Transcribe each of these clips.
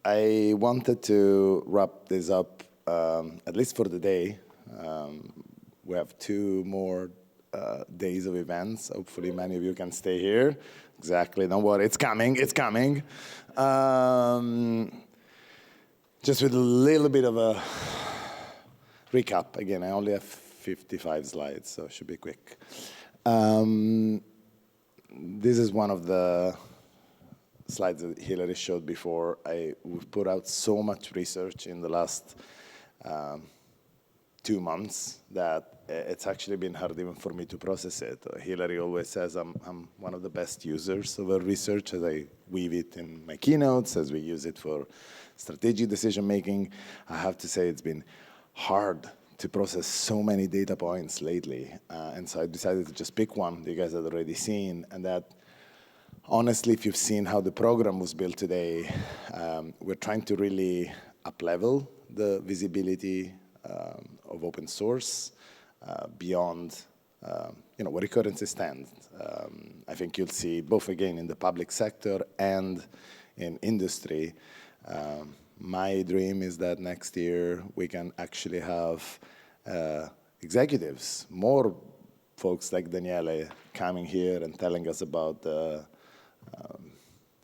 I wanted to wrap this up, at least for the day. We have 2 more days of events. Hopefully many of you can stay here. Exactly, don't worry, it's coming, it's coming. Just with a little bit of a recap. Again, I only have 55 slides, so it should be quick. This is one of the slides that Hillary showed before. We've put out so much research in the last 2 months that it's actually been hard even for me to process it. Hillary always says I'm one of the best users of her research as I weave it in my keynotes, as we use it for strategic decision making. I have to say it's been hard to process so many data points lately. And so I decided to just pick one that you guys had already seen, and that honestly, if you've seen how the program was built today, we're trying to really up-level the visibility of open source beyond where it currently stands. I think you'll see both, again, in the public sector and in industry. My dream is that next year we can actually have executives, more folks like Daniele, coming here and telling us about the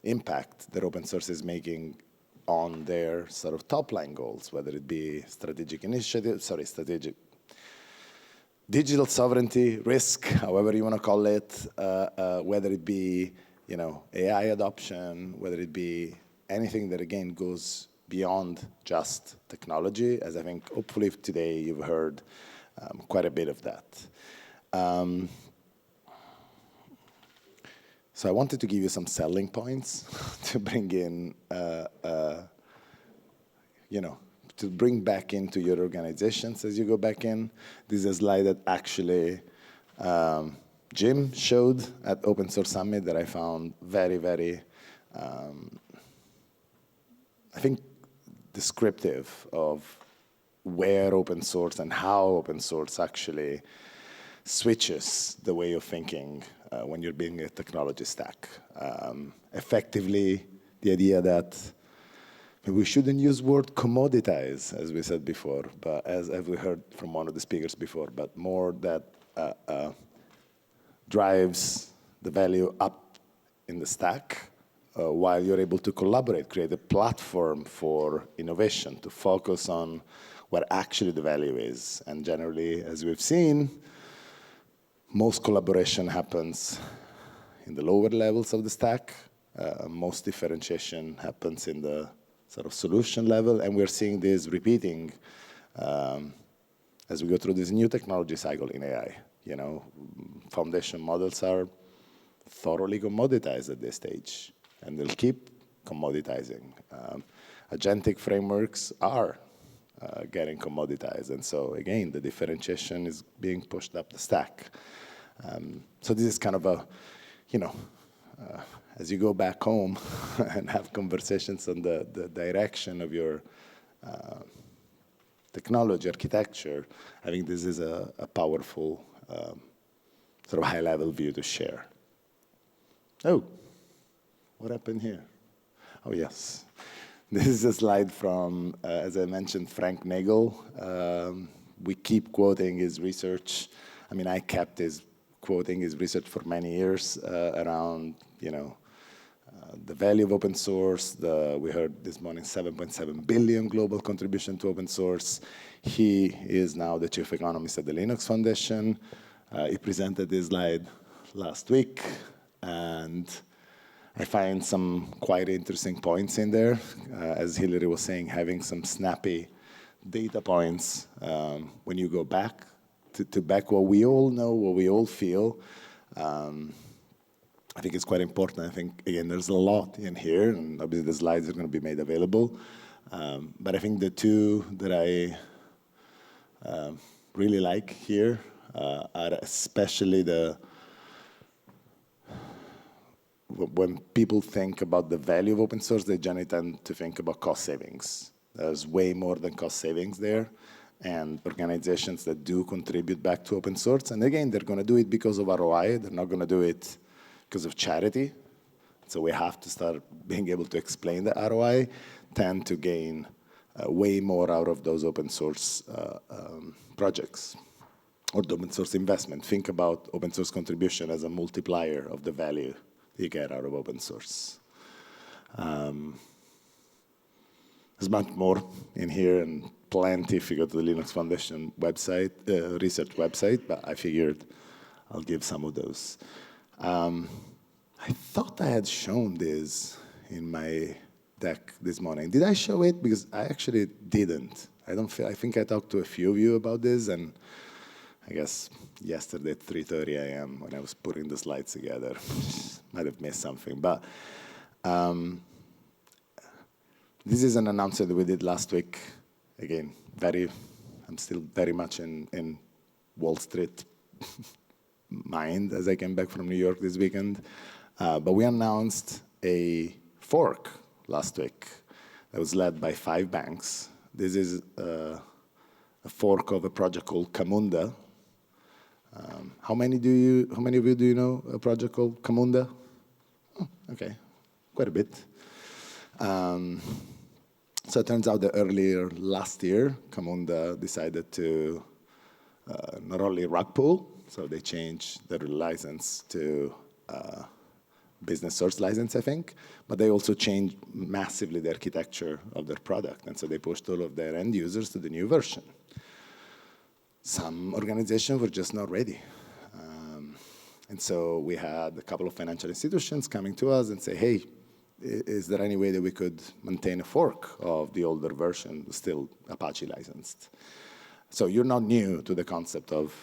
impact that open source is making on their sort of top-line goals, whether it be strategic digital sovereignty, risk, however you want to call it, whether it be AI adoption, whether it be anything that, again, goes beyond just technology, as I think hopefully today you've heard quite a bit of that. So I wanted to give you some selling points to bring in, to bring back into your organizations as you go back in. This is a slide that actually Jim showed at Open Source Summit that I found very, very, I think, descriptive of where open source and how open source actually switches the way of thinking when you're building a technology stack. Effectively, the idea that we shouldn't use word commoditize, as we said before, but as we heard from one of the speakers before, but more that drives the value up in the stack while you're able to collaborate, create a platform for innovation to focus on where actually the value is. And generally, as we've seen, most collaboration happens in the lower levels of the stack. Most differentiation happens in the sort of solution level, and we're seeing this repeating as we go through this new technology cycle in AI. Foundation models are thoroughly commoditized at this stage, and they'll keep commoditizing. Agentic frameworks are getting commoditized, and so again, the differentiation is being pushed up the stack. So this is kind of a, as you go back home and have conversations on the direction of your technology architecture, I think this is a powerful sort of high-level view to share. Oh, what happened here? Oh, yes. This is a slide from, as I mentioned, Frank Nagel. We keep quoting his research. I mean, I kept quoting his research for many years around, the value of open source. We heard this morning 7.7 billion global contribution to open source. He is now the chief economist at the Linux Foundation. He presented this slide last week, and I find some quite interesting points in there. As Hillary was saying, having some snappy data points when you go back to back what we all know, what we all feel. I think it's quite important. I think, again, there's a lot in here, and obviously the slides are going to be made available. But I think the two that I really like here are especially when people think about the value of open source, they generally tend to think about cost savings. There's way more than cost savings there. And organizations that do contribute back to open source, and again, they're going to do it because of ROI. They're not going to do it because of charity. So we have to start being able to explain the ROI. tend to gain way more out of those open source projects or the open source investment. Think about open source contribution as a multiplier of the value you get out of open source. There's much more in here and plenty if you go to the Linux Foundation website, research website, but I figured I'll give some of those. I thought I had shown this in my deck this morning. Did I show it? Because I actually didn't. I think I talked to a few of you about this, and I guess yesterday at 3:30 a.m. when I was putting the slides together, might have missed something. But this is an announcement that we did last week. Again, I'm still very much in Wall Street mind as I came back from New York this weekend. But we announced a fork last week that was led by 5 banks. This is a fork of a project called Camunda. How many of you do you know a project called Camunda? Oh, okay, quite a bit. So it turns out that earlier last year, Camunda decided to not only rug pull, so they changed their license to business source license, I think, but they also changed massively the architecture of their product, and so they pushed all of their end users to the new version. Some organizations were just not ready. And so we had a couple of financial institutions coming to us and say, hey, is there any way that we could maintain a fork of the older version, still Apache licensed? So you're not new to the concept of,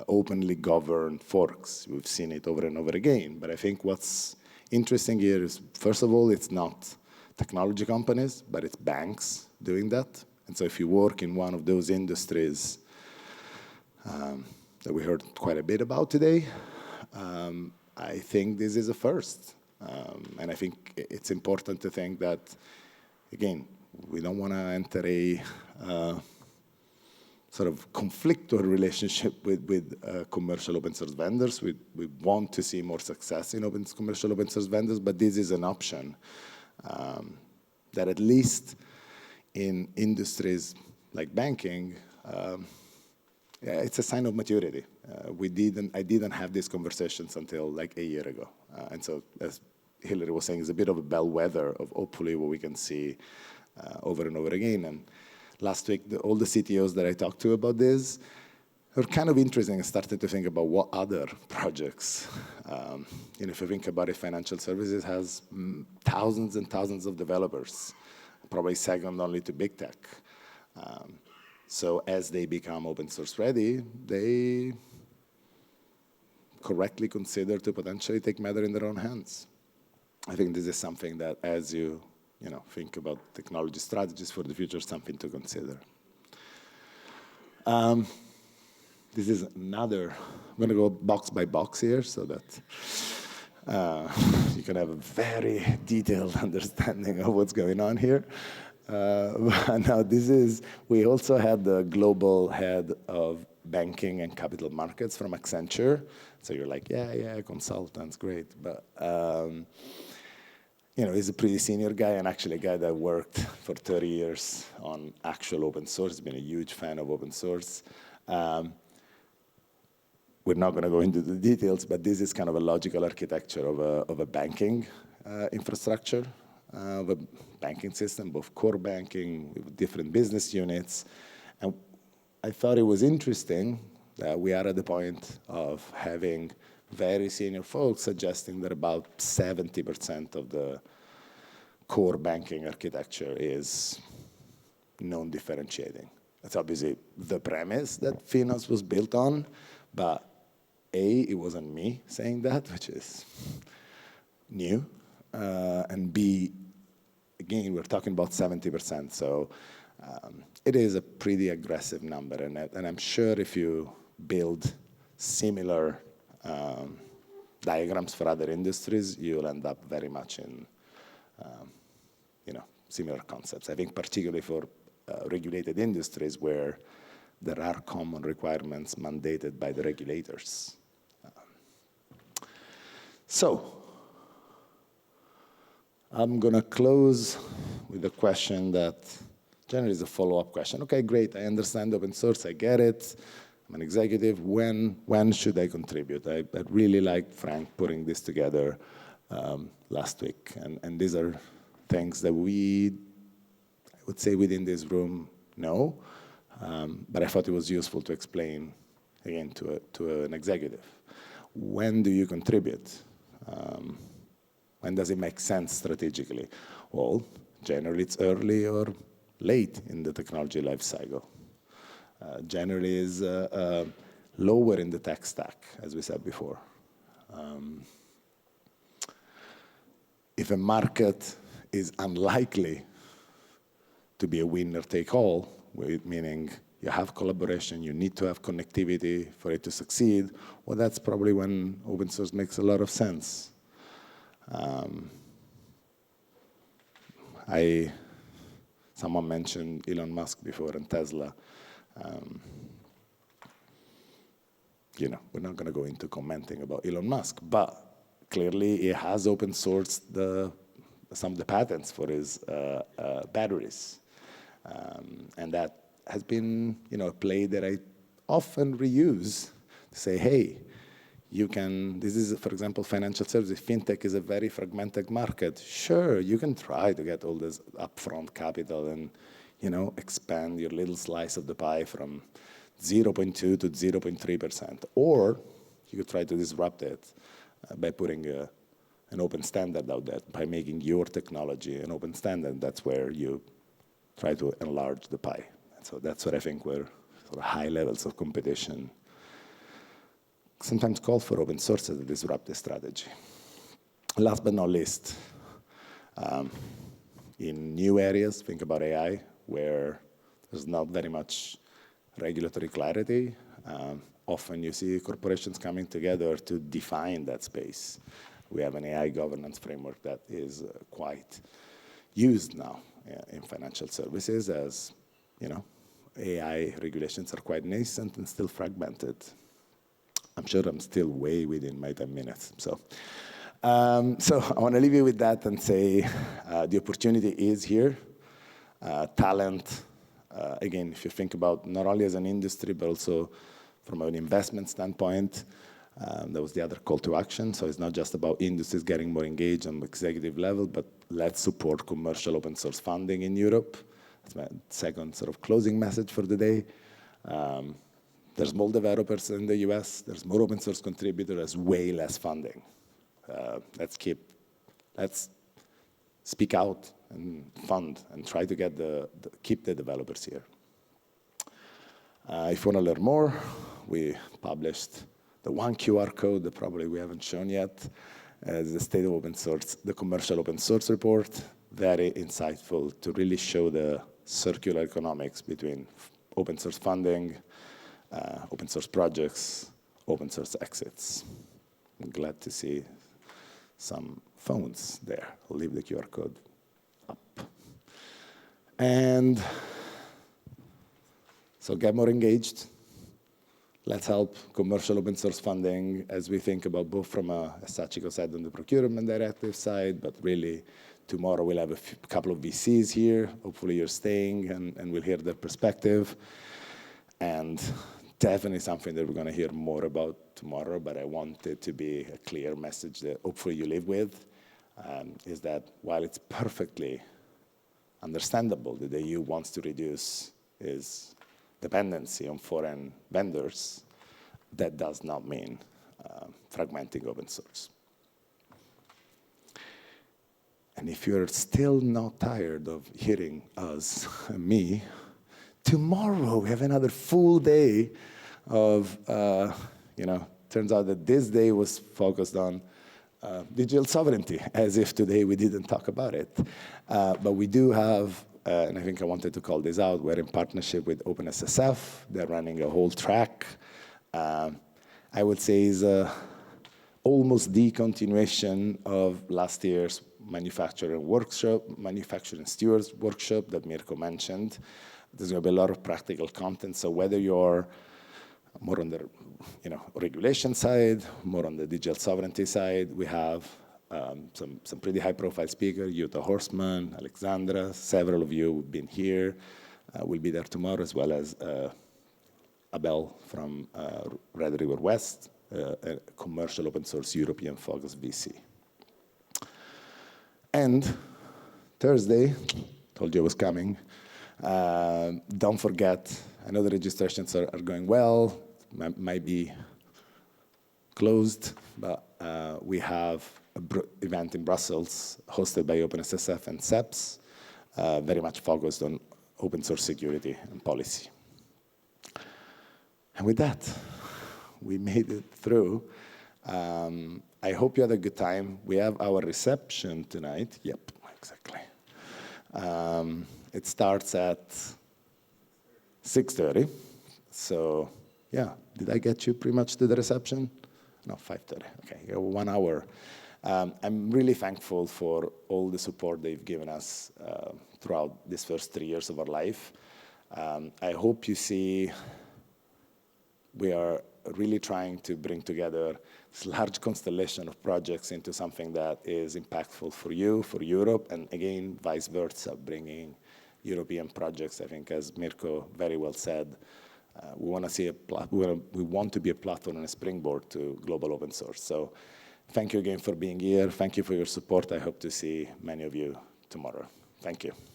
openly governed forks. We've seen it over and over again. But I think what's interesting here is, first of all, it's not technology companies, but it's banks doing that. And so if you work in one of those industries that we heard quite a bit about today, I think this is a first. And I think it's important to think that, again, we don't want to enter a sort of conflict or relationship with commercial open source vendors. We want to see more success in commercial open source vendors, but this is an option that at least in industries like banking, it's a sign of maturity. I didn't have these conversations until like a year ago. And so, as Hillary was saying, it's a bit of a bellwether of hopefully what we can see over and over again. And last week, all the CTOs that I talked to about this were kind of interesting and started to think about what other projects. If you think about it, financial services has thousands and thousands of developers, probably second only to big tech. So as they become open source ready, they correctly consider to potentially take matter in their own hands. I think this is something that as you think about technology strategies for the future, something to consider. This is another, I'm going to go box by box here so that you can have a very detailed understanding of what's going on here. Now we also had the global head of banking and capital markets from Accenture. So you're like, yeah, consultants, great. But he's a pretty senior guy and actually a guy that worked for 30 years on actual open source. He's been a huge fan of open source. We're not going to go into the details, but this is kind of a logical architecture of a banking infrastructure, of a banking system, both core banking with different business units. And I thought it was interesting that we are at the point of having very senior folks suggesting that about 70% of the core banking architecture is non-differentiating. That's obviously the premise that Finos was built on, but A, it wasn't me saying that, which is new, and B, again, we're talking about 70%, so it is a pretty aggressive number, and I'm sure if you build similar diagrams for other industries, you'll end up very much in similar concepts. I think particularly for regulated industries where there are common requirements mandated by the regulators. So I'm going to close with a question that generally is a follow-up question. Okay, great, I understand open source, I get it. I'm an executive, when should I contribute? I really liked Frank putting this together last week. And these are things that I would say within this room, know. But I thought it was useful to explain, again, to an executive. When do you contribute? When does it make sense strategically? Well, generally it's early or late in the technology life cycle. Generally is lower in the tech stack, as we said before. If a market is unlikely to be a winner-take-all, meaning you have collaboration, you need to have connectivity for it to succeed, well, that's probably when open source makes a lot of sense. Someone mentioned Elon Musk before and Tesla. We're not going to go into commenting about Elon Musk, but clearly he has open sourced some of the patents for his batteries. And that has been a play that I often reuse to say, hey, this is, for example, financial services. Fintech is a very fragmented market. Sure, you can try to get all this upfront capital and expand your little slice of the pie from 0.2 to 0.3%. Or you could try to disrupt it by putting an open standard out there, by making your technology an open standard. That's where you try to enlarge the pie. And so that's what I think where sort of high levels of competition sometimes call for open source as a disruptive strategy. Last but not least, in new areas, think about AI, where there's not very much regulatory clarity. Often you see corporations coming together to define that space. We have an AI governance framework that is quite used now in financial services, as AI regulations are quite nascent and still fragmented. I'm sure I'm still way within my 10 minutes. So I want to leave you with that and say the opportunity is here. Talent, again, if you think about not only as an industry, but also from an investment standpoint, that was the other call to action. So it's not just about industries getting more engaged on the executive level, but let's support commercial open source funding in Europe. That's my second sort of closing message for the day. There's more developers in the US. There's more open source contributors. There's way less funding. Let's speak out and fund and try to keep the developers here. If you want to learn more, we published the one QR code that probably we haven't shown yet as the state of open source, the commercial open source report. Very insightful to really show the circular economics between open source funding, open source projects, open source exits. I'm glad to see some phones there. I'll leave the QR code up. And so get more engaged. Let's help commercial open source funding as we think about both from as Sachiko said, on the procurement directive side, but really tomorrow we'll have a couple of VCs here. Hopefully you're staying and we'll hear their perspective. And definitely something that we're going to hear more about tomorrow, but I want it to be a clear message that hopefully you live with, is that while it's perfectly understandable that the EU wants to reduce its dependency on foreign vendors, that does not mean fragmenting open source. And if you're still not tired of hearing us, me, tomorrow we have another full day of, turns out that this day was focused on digital sovereignty, as if today we didn't talk about it. But we do have, and I think I wanted to call this out, we're in partnership with OpenSSF. They're running a whole track. I would say is almost the continuation of last year's manufacturing stewards workshop that Mirko mentioned. There's going to be a lot of practical content. So whether you're more on the regulation side, more on the digital sovereignty side, we have some pretty high-profile speakers, Jutta Horstman, Alexandra, several of you have been here, will be there tomorrow, as well as Abel from Red River West, a commercial open source European focused VC. And Thursday, told you I was coming, don't forget, I know the registrations are going well, might be closed, but we have an event in Brussels hosted by OpenSSF and SEPS, very much focused on open source security and policy. And with that, we made it through. I hope you had a good time. We have our reception tonight. Yep, exactly. It starts at 6:30. So yeah, did I get you pretty much to the reception? No, 5:30. Okay, you have 1 hour. I'm really thankful for all the support they've given us throughout these first 3 years of our life. I hope you see we are really trying to bring together this large constellation of projects into something that is impactful for you, for Europe, and again, vice versa, bringing European projects. I think, as Mirko very well said, we want to see we want to be a platform and a springboard to global open source. So thank you again for being here. Thank you for your support. I hope to see many of you tomorrow. Thank you.